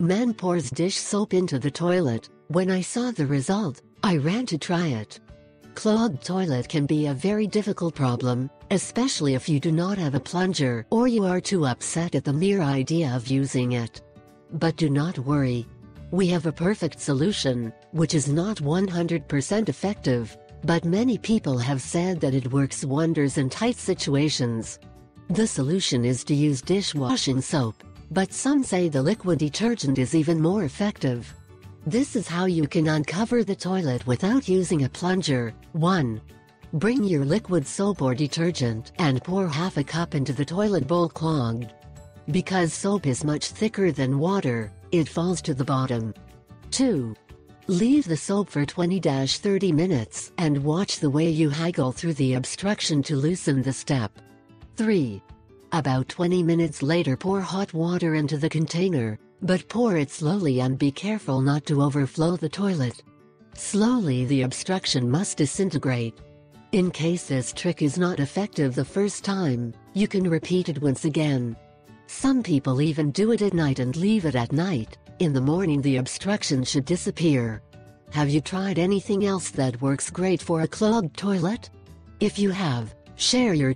Man pours dish soap into the toilet. When I saw the result, I ran to try it. Clogged toilet can be a very difficult problem, especially if you do not have a plunger or you are too upset at the mere idea of using it. But do not worry. We have a perfect solution, which is not 100% effective, but many people have said that it works wonders in tight situations. The solution is to use dishwashing soap, but some say the liquid detergent is even more effective. This is how you can uncover the toilet without using a plunger. 1. Bring your liquid soap or detergent and pour half a cup into the toilet bowl clogged. Because soap is much thicker than water, it falls to the bottom. 2. Leave the soap for 20-30 minutes and watch the way you haggle through the obstruction to loosen the step. 3. About 20 minutes later, pour hot water into the container, but pour it slowly and be careful not to overflow the toilet. Slowly the obstruction must disintegrate. In case this trick is not effective the first time, you can repeat it once again. Some people even do it at night and leave it at night. In the morning the obstruction should disappear. Have you tried anything else that works great for a clogged toilet? If you have, share your